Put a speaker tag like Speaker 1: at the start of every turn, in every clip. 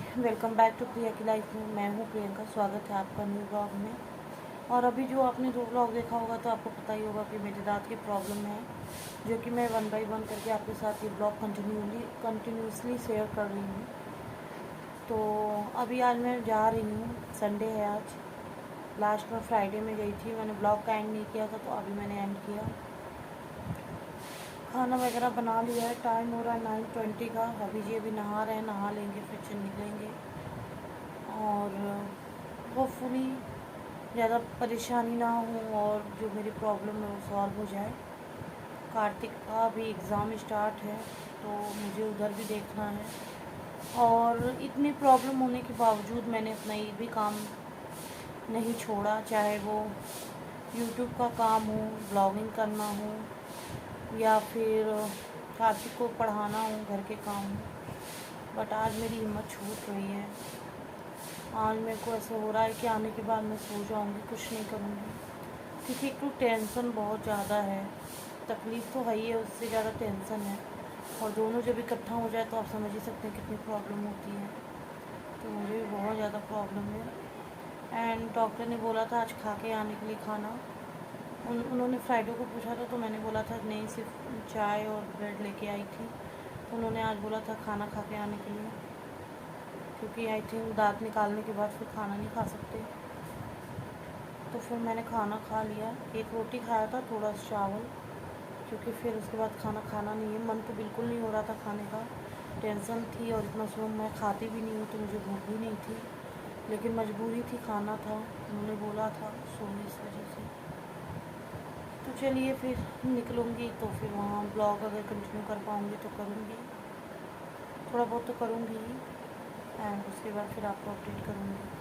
Speaker 1: Welcome back to प्रिया की life में। मैं हूँ प्रियंका। स्वागत है आपका न्यू ब्लॉग में। और अभी जो आपने दो ब्लॉग देखा होगा तो आपको पता ही होगा कि मेरे दांत की प्रॉब्लम है, जो कि मैं 1 बाय 1 करके आपके साथ ये ब्लॉग कंटिन्यूसली शेयर कर रही हूँ। तो अभी आज मैं जा रही हूँ, संडे है आज। लास्ट में फ्राइडे में गई थी, मैंने ब्लॉग का एंड नहीं किया था तो अभी मैंने एंड किया। खाना वगैरह बना लिया है, टाइम हो रहा है 9:20 का। अभी जी अभी नहा रहे हैं, नहा लेंगे फिर से निकलेंगे। और होपफुली ज़्यादा परेशानी ना हो और जो मेरी प्रॉब्लम है वो सॉल्व हो जाए। कार्तिक का भी एग्ज़ाम स्टार्ट है तो मुझे उधर भी देखना है। और इतनी प्रॉब्लम होने के बावजूद मैंने अपना एक भी काम नहीं छोड़ा, चाहे वो यूट्यूब का काम हो, ब्लॉगिंग करना हो, या फिर कार्तिक को पढ़ाना हो, घर के काम हो। बट आज मेरी हिम्मत छूट रही है। आज मेरे को ऐसा हो रहा है कि आने के बाद मैं सो जाऊंगी, कुछ नहीं करूंगी, क्योंकि एक तो टेंशन बहुत ज़्यादा है। तकलीफ़ तो है ही है, उससे ज़्यादा टेंशन है। और दोनों जब इकट्ठा हो जाए तो आप समझ ही सकते हैं कितनी प्रॉब्लम होती है। तो मुझे भी बहुत ज़्यादा प्रॉब्लम है। एंड डॉक्टर ने बोला था आज खा के आने के लिए खाना। उन्होंने फ्राइडे को पूछा था तो मैंने बोला था नहीं, सिर्फ चाय और ब्रेड लेके आई थी। तो उन्होंने आज बोला था खाना खा के आने के लिए, क्योंकि आई थिंक दांत निकालने के बाद फिर खाना नहीं खा सकते। तो फिर मैंने खाना खा लिया, एक रोटी खाया था, थोड़ा सा चावल, क्योंकि फिर उसके बाद खाना खाना नहीं है। मन तो बिल्कुल नहीं हो रहा था खाने का, टेंशन थी और इतना सुबह मैं खाती भी नहीं हूँ तो मुझे भूख भी नहीं थी, लेकिन मजबूरी थी, खाना था, उन्होंने बोला था, सो इस वजह से। तो चलिए फिर निकलूँगी तो फिर वहाँ ब्लॉग अगर कंटिन्यू कर पाऊँगी तो करूँगी, थोड़ा बहुत तो करूँगी ही। एंड उसके बाद फिर आपको अपडेट करूँगी।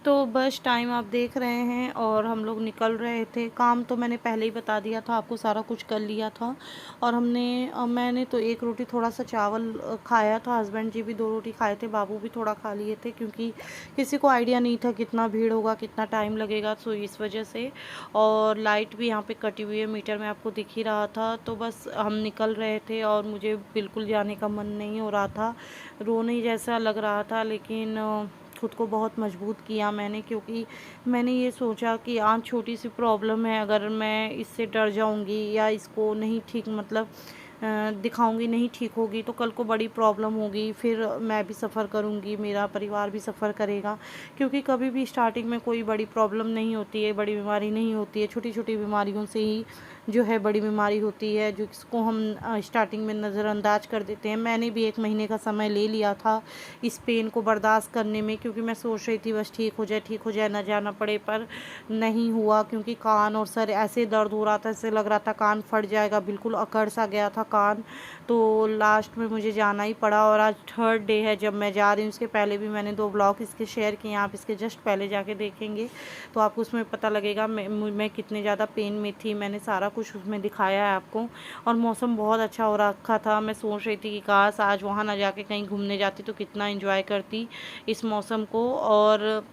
Speaker 1: तो बस टाइम आप देख रहे हैं और हम लोग निकल रहे थे। काम तो मैंने पहले ही बता दिया था आपको, सारा कुछ कर लिया था। और मैंने तो एक रोटी थोड़ा सा चावल खाया था, हस्बैंड जी भी 2 रोटी खाए थे, बाबू भी थोड़ा खा लिए थे, क्योंकि किसी को आइडिया नहीं था कितना भीड़ होगा, कितना टाइम लगेगा, सो इस वजह से। और लाइट भी यहाँ पे कटी हुई है, मीटर में आपको दिख ही रहा था। तो बस हम निकल रहे थे और मुझे बिल्कुल जाने का मन नहीं हो रहा था, रोने ही जैसा लग रहा था। लेकिन खुद को बहुत मजबूत किया मैंने, क्योंकि मैंने ये सोचा कि आज छोटी सी प्रॉब्लम है, अगर मैं इससे डर जाऊंगी या इसको नहीं ठीक मतलब दिखाऊंगी, नहीं ठीक होगी, तो कल को बड़ी प्रॉब्लम होगी, फिर मैं भी सफ़र करूंगी, मेरा परिवार भी सफ़र करेगा। क्योंकि कभी भी स्टार्टिंग में कोई बड़ी प्रॉब्लम नहीं होती है, बड़ी बीमारी नहीं होती है, छोटी छोटी बीमारियों से ही जो है बड़ी बीमारी होती है, जो इसको हम स्टार्टिंग में नज़रअंदाज कर देते हैं। मैंने भी 1 महीने का समय ले लिया था इस पेन को बर्दाश्त करने में, क्योंकि मैं सोच रही थी बस ठीक हो जाए, ना जाना पड़े, पर नहीं हुआ। क्योंकि कान और सर ऐसे दर्द हो रहा था, ऐसे लग रहा था कान फट जाएगा, बिल्कुल अकड़ सा गया था कान। तो लास्ट में मुझे जाना ही पड़ा। और आज 3rd डे है जब मैं जा रही हूँ। इसके पहले भी मैंने 2 ब्लॉग इसके शेयर किए, आप इसके जस्ट पहले जाके देखेंगे तो आपको उसमें पता लगेगा मैं कितने ज़्यादा पेन में थी। मैंने सारा कुछ उसमें दिखाया है आपको। और मौसम बहुत अच्छा हो रखा था, मैं सोच रही थी कि काश आज वहाँ ना जाके कहीं घूमने जाती तो कितना एंजॉय करती इस मौसम को। और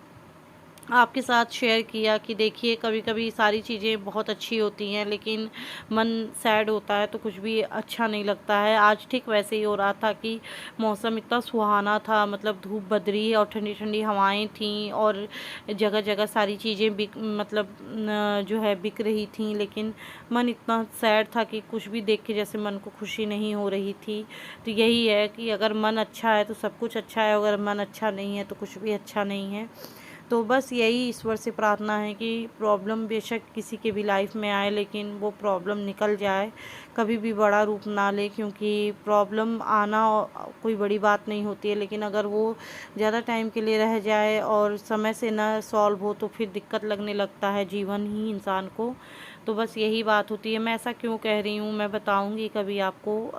Speaker 1: आपके साथ शेयर किया कि देखिए कभी कभी सारी चीज़ें बहुत अच्छी होती हैं, लेकिन मन सैड होता है तो कुछ भी अच्छा नहीं लगता है। आज ठीक वैसे ही हो रहा था कि मौसम इतना सुहाना था, मतलब धूप बदरी और ठंडी ठंडी हवाएं थीं, और जगह जगह सारी चीज़ें जो है बिक रही थीं, लेकिन मन इतना सैड था कि कुछ भी देख के जैसे मन को खुशी नहीं हो रही थी। तो यही है कि अगर मन अच्छा है तो सब कुछ अच्छा है, अगर मन अच्छा नहीं है तो कुछ भी अच्छा नहीं है। तो बस यही ईश्वर से प्रार्थना है कि प्रॉब्लम बेशक किसी के भी लाइफ में आए, लेकिन वो प्रॉब्लम निकल जाए, कभी भी बड़ा रूप ना ले। क्योंकि प्रॉब्लम आना कोई बड़ी बात नहीं होती है, लेकिन अगर वो ज़्यादा टाइम के लिए रह जाए और समय से ना सॉल्व हो तो फिर दिक्कत लगने लगता है जीवन ही इंसान को। तो बस यही बात होती है। मैं ऐसा क्यों कह रही हूँ मैं बताऊँगी कभी आपको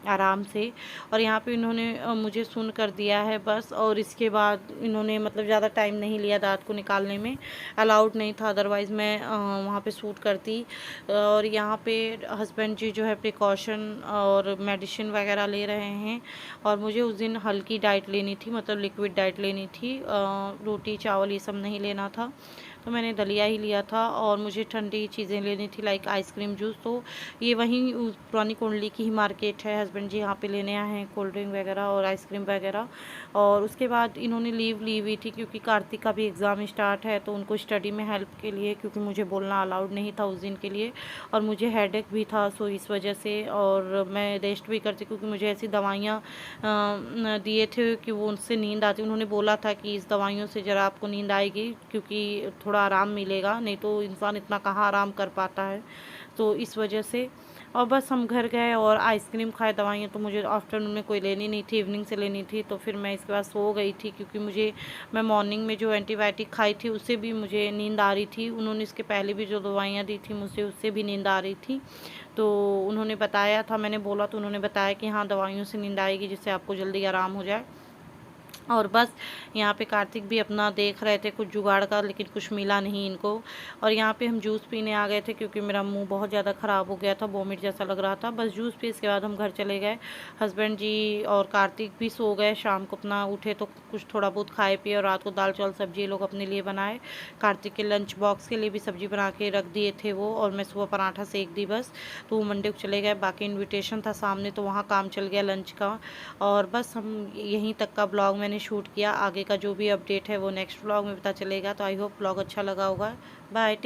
Speaker 1: आराम से। और यहाँ पे इन्होंने मुझे सुन कर दिया है बस। और इसके बाद इन्होंने मतलब ज़्यादा टाइम नहीं लिया दांत को निकालने में, अलाउड नहीं था, अदरवाइज़ मैं वहाँ पे शूट करती। और यहाँ पे हस्बैंड जी जो है प्रिकॉशन और मेडिसिन वगैरह ले रहे हैं। और मुझे उस दिन हल्की डाइट लेनी थी, मतलब लिक्विड डाइट लेनी थी, रोटी चावल ये सब नहीं लेना था। तो मैंने दलिया ही लिया था और मुझे ठंडी चीज़ें लेनी थी लाइक आइसक्रीम, जूस। तो ये वहीं पुरानी कुंडली की ही मार्केट है, हस्बैंड जी यहाँ पे लेने आए हैं कोल्ड ड्रिंक वगैरह और आइसक्रीम वगैरह। और उसके बाद इन्होंने लीव ली हुई थी क्योंकि कार्तिक का भी एग्ज़ाम स्टार्ट है, तो उनको स्टडी में हेल्प के लिए, क्योंकि मुझे बोलना अलाउड नहीं था उस दिन के लिए और मुझे हेडेक भी था, सो इस वजह से। और मैं रेस्ट भी करती क्योंकि मुझे ऐसी दवाइयाँ दिए थे कि वो उनसे नींद आती। उन्होंने बोला था कि इस दवाइयों से ज़रा आपको नींद आएगी क्योंकि थोड़ा आराम मिलेगा, नहीं तो इंसान इतना कहाँ आराम कर पाता है, तो इस वजह से। और बस हम घर गए और आइसक्रीम खाए। दवाइयाँ तो मुझे आफ्टरनून में कोई लेनी नहीं थी, इवनिंग से लेनी थी, तो फिर मैं इसके बाद सो गई थी क्योंकि मैं मॉर्निंग में जो एंटीबायोटिक खाई थी उससे भी मुझे नींद आ रही थी। उन्होंने इसके पहले भी जो दवाइयाँ दी थी मुझे उससे भी नींद आ रही थी। तो उन्होंने बताया था, मैंने बोला तो उन्होंने बताया कि हाँ, दवाइयों से नींद आएगी जिससे आपको जल्दी आराम हो जाए। और बस यहाँ पे कार्तिक भी अपना देख रहे थे कुछ जुगाड़ का, लेकिन कुछ मिला नहीं इनको। और यहाँ पे हम जूस पीने आ गए थे क्योंकि मेरा मुंह बहुत ज़्यादा ख़राब हो गया था, वोमिट जैसा लग रहा था। बस जूस पी, इसके बाद हम घर चले गए। हस्बैंड जी और कार्तिक भी सो गए, शाम को अपना उठे तो कुछ थोड़ा बहुत खाए पिए और रात को दाल चावल सब्जी ये लोग अपने लिए बनाए। कार्तिक के लंच बॉक्स के लिए भी सब्जी बना के रख दिए थे वो, और मैं सुबह पराठा सेक दी बस। तो वो मंडे को चले गए, बाकी इन्विटेशन था सामने तो वहाँ काम चल गया लंच का। और बस हम यहीं तक का ब्लॉग मैंने शूट किया। आगे का जो भी अपडेट है वो नेक्स्ट ब्लॉग में पता चलेगा। तो आई होप ब्लॉग अच्छा लगा होगा। बाय।